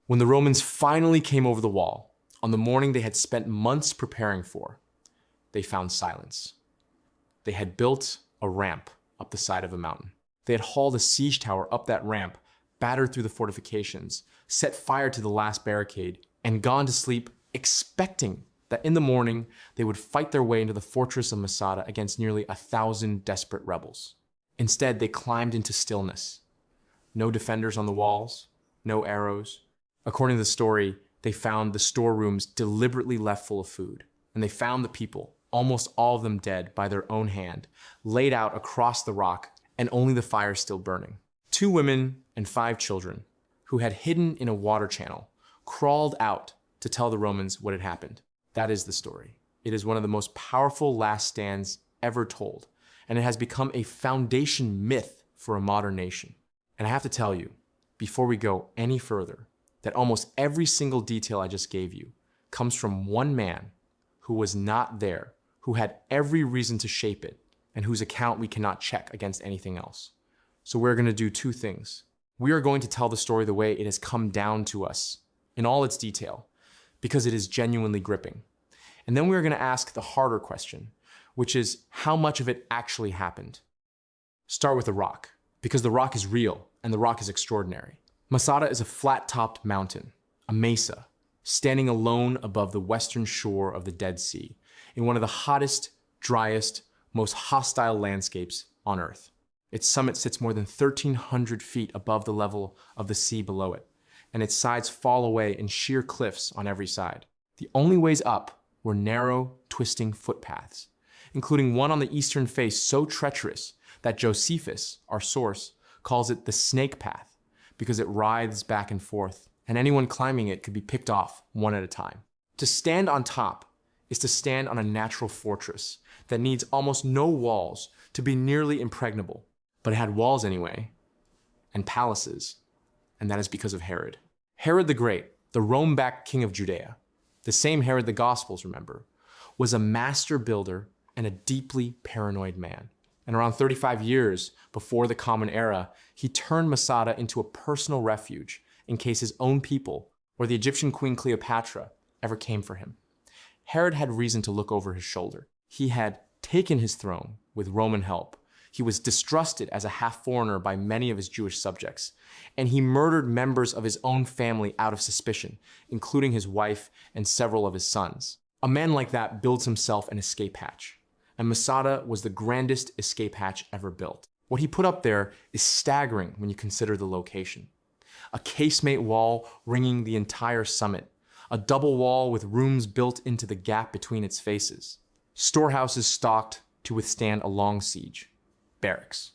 When the Romans finally came over the wall, on the morning they had spent months preparing for, they found silence. They had built a ramp up the side of a mountain. They had hauled a siege tower up that ramp, battered through the fortifications, set fire to the last barricade, and gone to sleep expecting that in the morning they would fight their way into the fortress of Masada against nearly 1,000 desperate rebels. Instead, they climbed into stillness. No defenders on the walls, no arrows. According to the story, they found the storerooms deliberately left full of food, and they found the people, almost all of them dead by their own hand, laid out across the rock, and only the fire still burning. 2 women and 5 children, who had hidden in a water channel, crawled out to tell the Romans what had happened. That is the story. It is one of the most powerful last stands ever told, and it has become a foundation myth for a modern nation. And I have to tell you, before we go any further, that almost every single detail I just gave you comes from one man who was not there, who had every reason to shape it, and whose account we cannot check against anything else. So we're going to do 2 things. We are going to tell the story the way it has come down to us, in all its detail, because it is genuinely gripping. And then we're going to ask the harder question, which is how much of it actually happened. Start with the rock, because the rock is real and the rock is extraordinary. Masada is a flat-topped mountain, a mesa, standing alone above the western shore of the Dead Sea, in one of the hottest, driest, most hostile landscapes on Earth. Its summit sits more than 1,300 feet above the level of the sea below it, and its sides fall away in sheer cliffs on every side. The only ways up were narrow, twisting footpaths, including one on the eastern face so treacherous that Josephus, our source, calls it the snake path, because it writhes back and forth, and anyone climbing it could be picked off one at a time. To stand on top is to stand on a natural fortress that needs almost no walls to be nearly impregnable. But it had walls anyway, and palaces, and that is because of Herod. Herod the Great, the Rome-backed king of Judea, the same Herod the Gospels remember, was a master builder and a deeply paranoid man. And around 35 years before the Common Era, he turned Masada into a personal refuge in case his own people or the Egyptian queen Cleopatra ever came for him. Herod had reason to look over his shoulder. He had taken his throne with Roman help. He was distrusted as a half-foreigner by many of his Jewish subjects, and he murdered members of his own family out of suspicion, including his wife and several of his sons. A man like that builds himself an escape hatch, and Masada was the grandest escape hatch ever built. What he put up there is staggering when you consider the location. A casemate wall ringing the entire summit, a double wall with rooms built into the gap between its faces, storehouses stocked to withstand a long siege, barracks,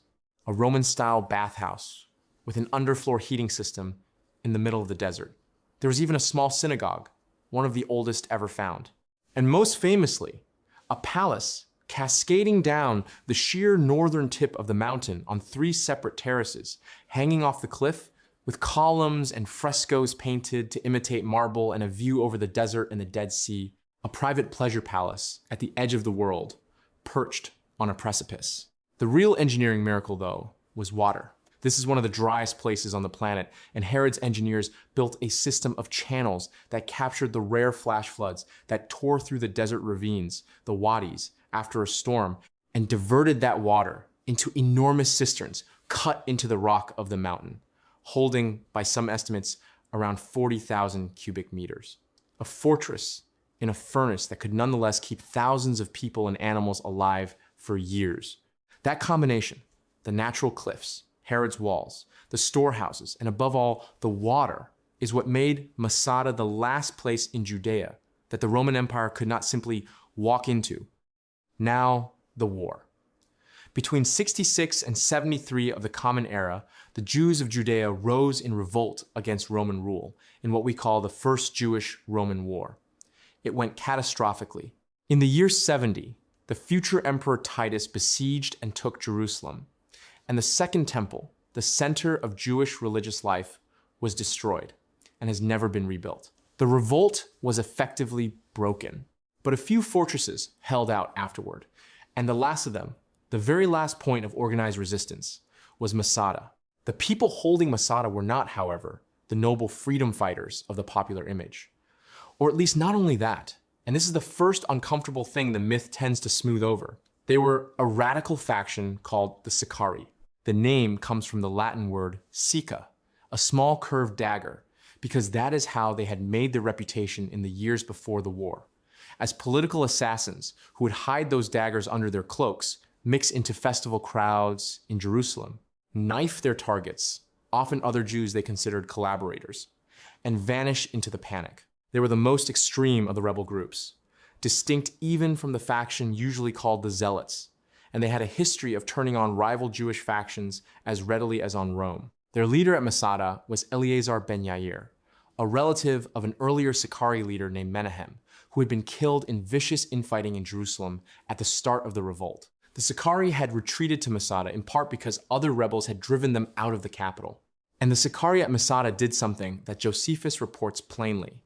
a Roman-style bathhouse with an underfloor heating system in the middle of the desert. There was even a small synagogue, one of the oldest ever found. And most famously, a palace cascading down the sheer northern tip of the mountain on 3 separate terraces, hanging off the cliff with columns and frescoes painted to imitate marble and a view over the desert and the Dead Sea, a private pleasure palace at the edge of the world, perched on a precipice. The real engineering miracle, though, was water. This is one of the driest places on the planet, and Herod's engineers built a system of channels that captured the rare flash floods that tore through the desert ravines, the wadis, after a storm, and diverted that water into enormous cisterns cut into the rock of the mountain, holding, by some estimates, around 40,000 cubic meters. A fortress in a furnace that could nonetheless keep thousands of people and animals alive for years. That combination, the natural cliffs, Herod's walls, the storehouses, and above all, the water, is what made Masada the last place in Judea that the Roman Empire could not simply walk into. Now, the war. Between 66 and 73 of the Common Era, the Jews of Judea rose in revolt against Roman rule in what we call the First Jewish-Roman War. It went catastrophically. In the year 70, the future Emperor Titus besieged and took Jerusalem, and the Second Temple, the center of Jewish religious life, was destroyed and has never been rebuilt. The revolt was effectively broken, but a few fortresses held out afterward, and the last of them, the very last point of organized resistance, was Masada. The people holding Masada were not, however, the noble freedom fighters of the popular image. Or at least not only that, and this is the first uncomfortable thing the myth tends to smooth over. They were a radical faction called the Sicarii. The name comes from the Latin word sica, a small curved dagger, because that is how they had made their reputation in the years before the war. As political assassins who would hide those daggers under their cloaks, mix into festival crowds in Jerusalem, knife their targets, often other Jews they considered collaborators, and vanish into the panic. They were the most extreme of the rebel groups, distinct even from the faction usually called the Zealots, and they had a history of turning on rival Jewish factions as readily as on Rome. Their leader at Masada was Eleazar ben Yair, a relative of an earlier Sicarii leader named Menahem, who had been killed in vicious infighting in Jerusalem at the start of the revolt. The Sicarii had retreated to Masada in part because other rebels had driven them out of the capital. And the Sicarii at Masada did something that Josephus reports plainly,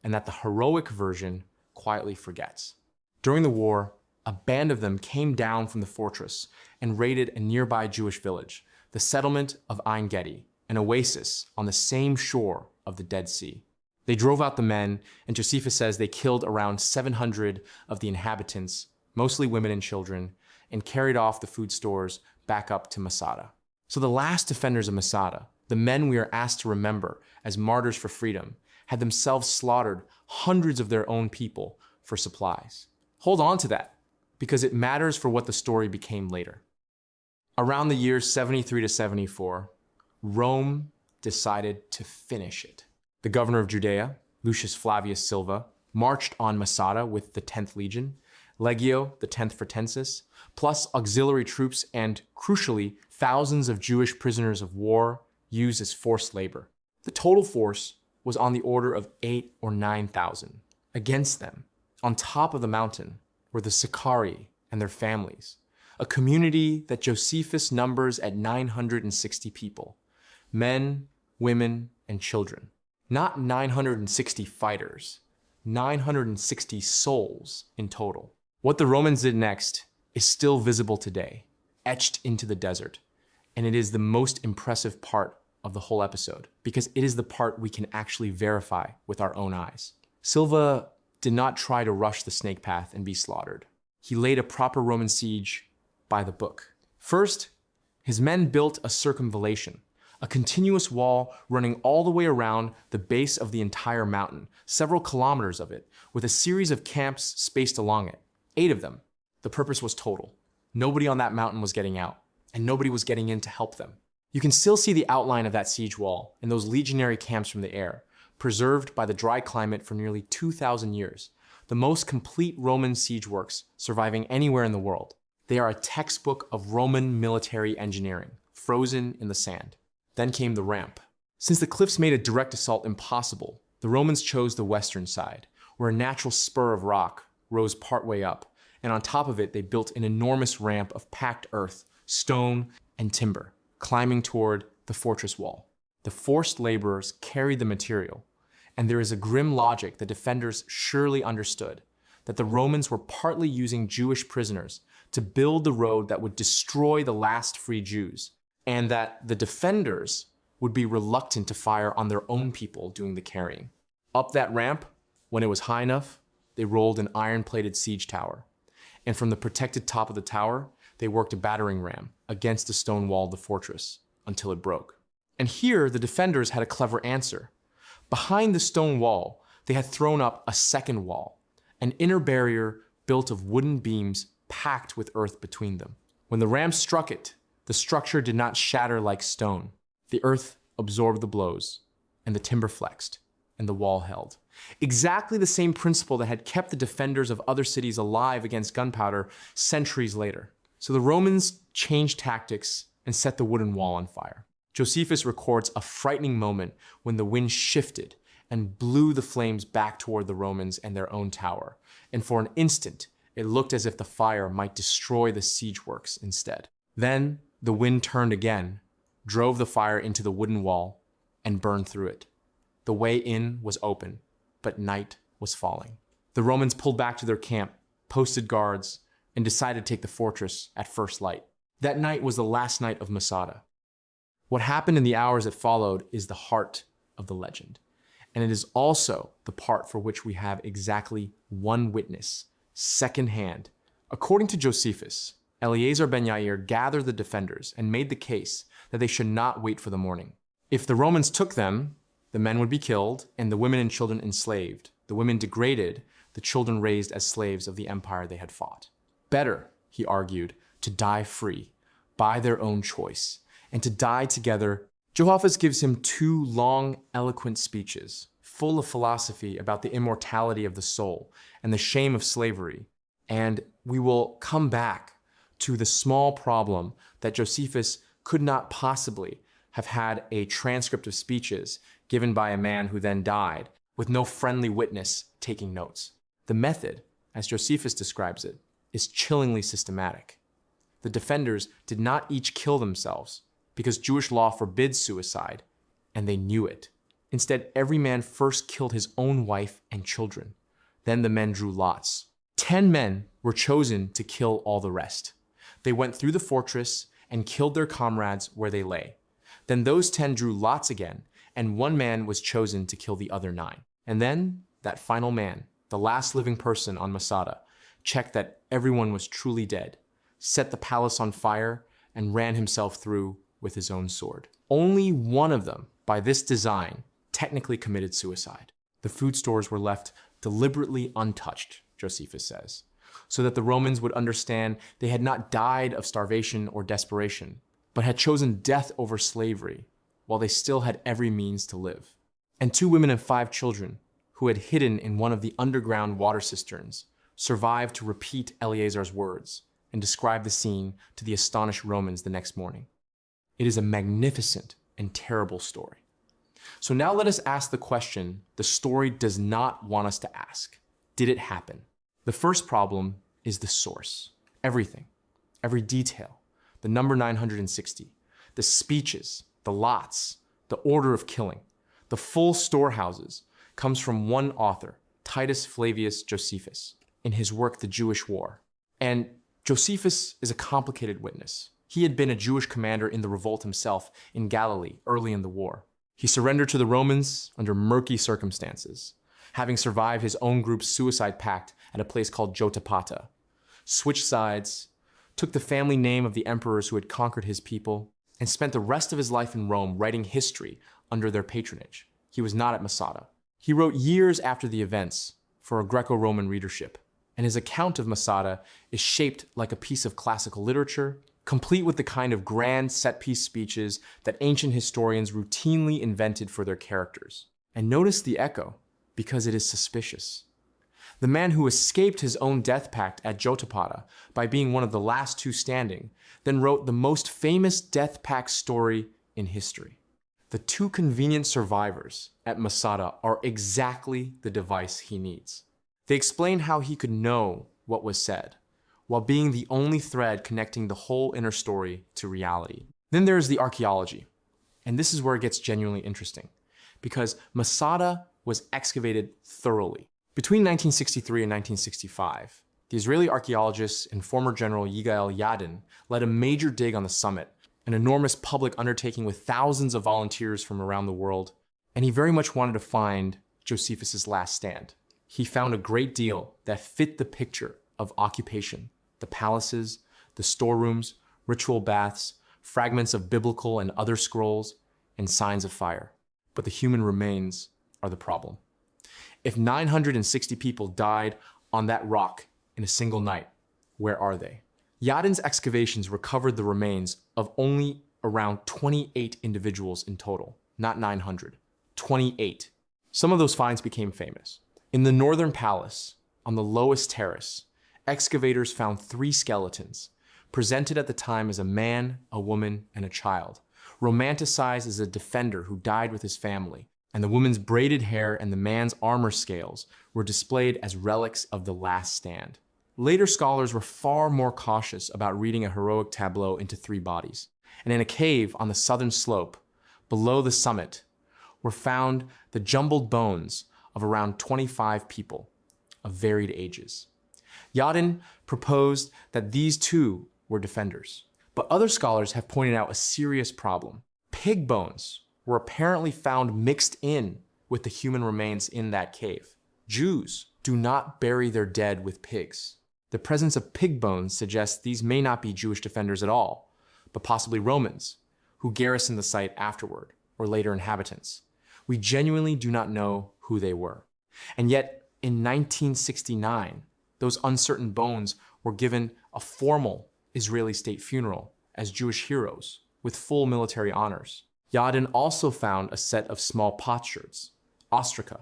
and that the heroic version quietly forgets. During the war, a band of them came down from the fortress and raided a nearby Jewish village, the settlement of Ein Gedi, an oasis on the same shore of the Dead Sea. They drove out the men, and Josephus says they killed around 700 of the inhabitants, mostly women and children, and carried off the food stores back up to Masada. So the last defenders of Masada, the men we are asked to remember as martyrs for freedom, had themselves slaughtered hundreds of their own people for supplies. Hold on to that, because it matters for what the story became later. Around the years 73 to 74, Rome decided to finish it. The governor of Judea, Lucius Flavius Silva, marched on Masada with the 10th Legion, Legio, the 10th Fretensis, plus auxiliary troops and, crucially, thousands of Jewish prisoners of war used as forced labor. The total force was on the order of 8,000 or 9,000. Against them, on top of the mountain, were the Sicarii and their families, a community that Josephus numbers at 960 people, men, women, and children. Not 960 fighters, 960 souls in total. What the Romans did next is still visible today, etched into the desert, and it is the most impressive part of the whole episode, because it is the part we can actually verify with our own eyes. Silva did not try to rush the snake path and be slaughtered. He laid a proper Roman siege by the book. First, his men built a circumvallation, a continuous wall running all the way around the base of the entire mountain, several kilometers of it, with a series of camps spaced along it, 8 of them. The purpose was total. Nobody on that mountain was getting out, and nobody was getting in to help them. You can still see the outline of that siege wall and those legionary camps from the air, preserved by the dry climate for nearly 2,000 years, the most complete Roman siege works surviving anywhere in the world. They are a textbook of Roman military engineering, frozen in the sand. Then came the ramp. Since the cliffs made a direct assault impossible, the Romans chose the western side, where a natural spur of rock rose partway up, and on top of it they built an enormous ramp of packed earth, stone, and timber, climbing toward the fortress wall. The forced laborers carried the material, and there is a grim logic the defenders surely understood, that the Romans were partly using Jewish prisoners to build the road that would destroy the last free Jews, and that the defenders would be reluctant to fire on their own people doing the carrying. Up that ramp, when it was high enough, they rolled an iron-plated siege tower, and from the protected top of the tower, they worked a battering ram against the stone wall of the fortress until it broke. And here, the defenders had a clever answer. Behind the stone wall, they had thrown up a second wall, an inner barrier built of wooden beams packed with earth between them. When the ram struck it, the structure did not shatter like stone. The earth absorbed the blows, and the timber flexed, and the wall held. Exactly the same principle that had kept the defenders of other cities alive against gunpowder centuries later. So the Romans changed tactics and set the wooden wall on fire. Josephus records a frightening moment when the wind shifted and blew the flames back toward the Romans and their own tower, and for an instant, it looked as if the fire might destroy the siege works instead. Then, the wind turned again, drove the fire into the wooden wall, and burned through it. The way in was open, but night was falling. The Romans pulled back to their camp, posted guards, and decided to take the fortress at first light. That night was the last night of Masada. What happened in the hours that followed is the heart of the legend. And it is also the part for which we have exactly one witness, secondhand. According to Josephus, Eleazar ben Yair gathered the defenders and made the case that they should not wait for the morning. If the Romans took them, the men would be killed and the women and children enslaved, the women degraded, the children raised as slaves of the empire they had fought. Better, he argued, to die free, by their own choice, and to die together. Josephus gives him 2 long, eloquent speeches, full of philosophy about the immortality of the soul and the shame of slavery. And we will come back to the small problem that Josephus could not possibly have had a transcript of speeches given by a man who then died, with no friendly witness taking notes. The method, as Josephus describes it, is chillingly systematic. The defenders did not each kill themselves because Jewish law forbids suicide, and they knew it. Instead, every man first killed his own wife and children. Then the men drew lots. 10 men were chosen to kill all the rest. They went through the fortress and killed their comrades where they lay. Then those 10 drew lots again, and 1 man was chosen to kill the other 9. And then that final man, the last living person on Masada, checked that everyone was truly dead, set the palace on fire, and ran himself through with his own sword. Only one of them, by this design, technically committed suicide. The food stores were left deliberately untouched, Josephus says, so that the Romans would understand they had not died of starvation or desperation, but had chosen death over slavery, while they still had every means to live. And 2 women and 5 children, who had hidden in one of the underground water cisterns, survived to repeat Eleazar's words and describe the scene to the astonished Romans the next morning. It is a magnificent and terrible story. So now let us ask the question the story does not want us to ask. Did it happen? The first problem is the source. Everything, every detail, the number 960, the speeches, the lots, the order of killing, the full storehouses comes from one author, Titus Flavius Josephus, in his work, The Jewish War. And Josephus is a complicated witness. He had been a Jewish commander in the revolt himself in Galilee early in the war. He surrendered to the Romans under murky circumstances, having survived his own group's suicide pact at a place called Jotapata, switched sides, took the family name of the emperors who had conquered his people, and spent the rest of his life in Rome writing history under their patronage. He was not at Masada. He wrote years after the events for a Greco-Roman readership, and his account of Masada is shaped like a piece of classical literature, complete with the kind of grand set-piece speeches that ancient historians routinely invented for their characters. And notice the echo, because it is suspicious. The man who escaped his own death pact at Jotapata by being one of the last 2 standing, then wrote the most famous death pact story in history. The 2 convenient survivors at Masada are exactly the device he needs. They explain how he could know what was said, while being the only thread connecting the whole inner story to reality. Then there is the archaeology, and this is where it gets genuinely interesting, because Masada was excavated thoroughly. Between 1963 and 1965, the Israeli archaeologist and former General Yigael Yadin led a major dig on the summit, an enormous public undertaking with thousands of volunteers from around the world, and he very much wanted to find Josephus's last stand. He found a great deal that fit the picture of occupation: the palaces, the storerooms, ritual baths, fragments of biblical and other scrolls, and signs of fire. But the human remains are the problem. If 960 people died on that rock in a single night, where are they? Yadin's excavations recovered the remains of only around 28 individuals in total, not 900. 28. Some of those finds became famous. In the northern palace, on the lowest terrace, excavators found 3 skeletons, presented at the time as a man, a woman, and a child, romanticized as a defender who died with his family, and the woman's braided hair and the man's armor scales were displayed as relics of the last stand. Later scholars were far more cautious about reading a heroic tableau into 3 bodies, and in a cave on the southern slope, below the summit, were found the jumbled bones of around 25 people of varied ages. Yadin proposed that these 2 were defenders, but other scholars have pointed out a serious problem. Pig bones were apparently found mixed in with the human remains in that cave. Jews do not bury their dead with pigs. The presence of pig bones suggests these may not be Jewish defenders at all, but possibly Romans, who garrisoned the site afterward, or later inhabitants. We genuinely do not know who they were. And yet, in 1969, those uncertain bones were given a formal Israeli state funeral as Jewish heroes with full military honors. Yadin also found a set of small potsherds, Ostraca,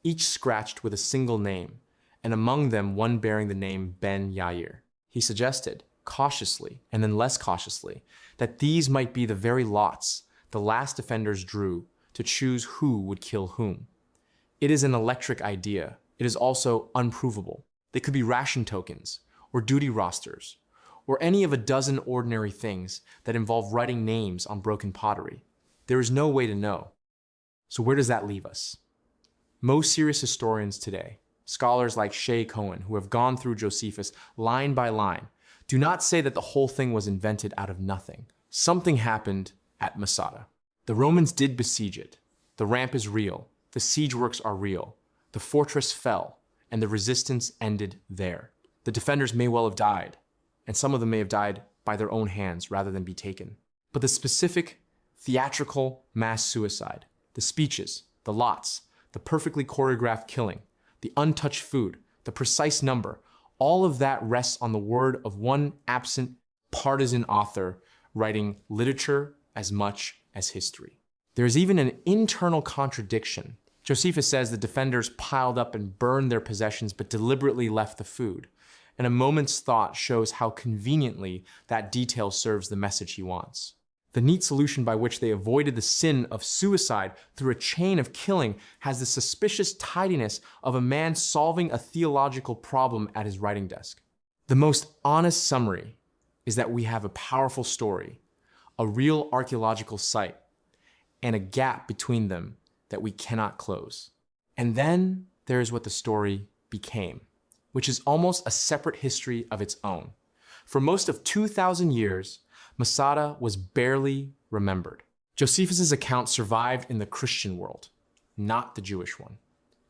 each scratched with a single name, and among them one bearing the name Ben Yair. He suggested, cautiously and then less cautiously, that these might be the very lots the last defenders drew to choose who would kill whom. It is an electric idea. It is also unprovable. They could be ration tokens, or duty rosters, or any of a dozen ordinary things that involve writing names on broken pottery. There is no way to know. So where does that leave us? Most serious historians today, scholars like Shay Cohen, who have gone through Josephus line by line, do not say that the whole thing was invented out of nothing. Something happened at Masada. The Romans did besiege it. The ramp is real. The siege works are real. The fortress fell, and the resistance ended there. The defenders may well have died, and some of them may have died by their own hands rather than be taken. But the specific, theatrical mass suicide, the speeches, the lots, the perfectly choreographed killing, the untouched food, the precise number, all of that rests on the word of one absent partisan author writing literature as much as history. There is even an internal contradiction. Josephus says the defenders piled up and burned their possessions but deliberately left the food. And a moment's thought shows how conveniently that detail serves the message he wants. The neat solution by which they avoided the sin of suicide through a chain of killing has the suspicious tidiness of a man solving a theological problem at his writing desk. The most honest summary is that we have a powerful story, a real archaeological site, and a gap between them that we cannot close. And then there is what the story became, which is almost a separate history of its own. For most of 2,000 years, Masada was barely remembered. Josephus's account survived in the Christian world, not the Jewish one.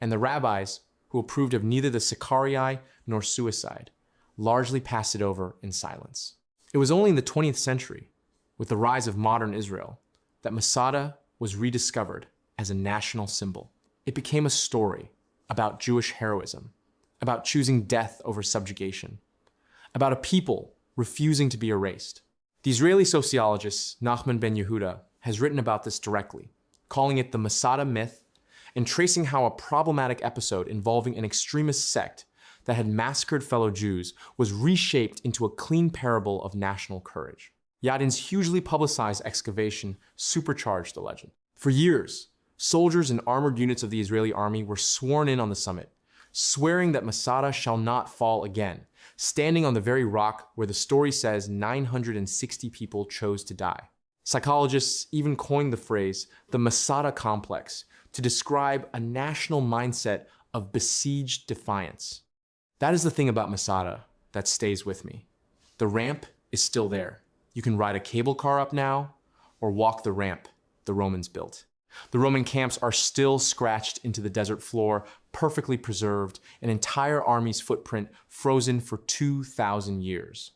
And the rabbis, who approved of neither the Sicarii nor suicide, largely passed it over in silence. It was only in the 20th century, with the rise of modern Israel, that Masada was rediscovered as a national symbol. It became a story about Jewish heroism, about choosing death over subjugation, about a people refusing to be erased. The Israeli sociologist Nachman ben Yehuda has written about this directly, calling it the Masada myth and tracing how a problematic episode involving an extremist sect that had massacred fellow Jews was reshaped into a clean parable of national courage. Yadin's hugely publicized excavation supercharged the legend. For years, soldiers and armored units of the Israeli army were sworn in on the summit, swearing that Masada shall not fall again, standing on the very rock where the story says 960 people chose to die. Psychologists even coined the phrase the Masada complex to describe a national mindset of besieged defiance. That is the thing about Masada that stays with me. The ramp is still there. You can ride a cable car up now or walk the ramp the Romans built. The Roman camps are still scratched into the desert floor, perfectly preserved, an entire army's footprint frozen for 2,000 years.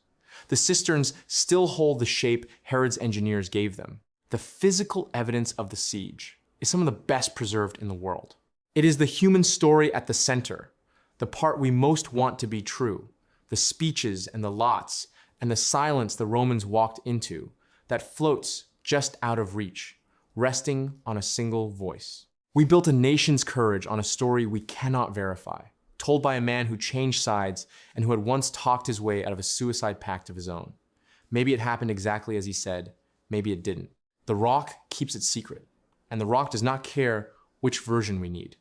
The cisterns still hold the shape Herod's engineers gave them. The physical evidence of the siege is some of the best preserved in the world. It is the human story at the center, the part we most want to be true, the speeches and the lots and the silence the Romans walked into that floats just out of reach, resting on a single voice. We built a nation's courage on a story we cannot verify, told by a man who changed sides and who had once talked his way out of a suicide pact of his own. Maybe it happened exactly as he said, maybe it didn't. The Rock keeps it secret, and the Rock does not care which version we need.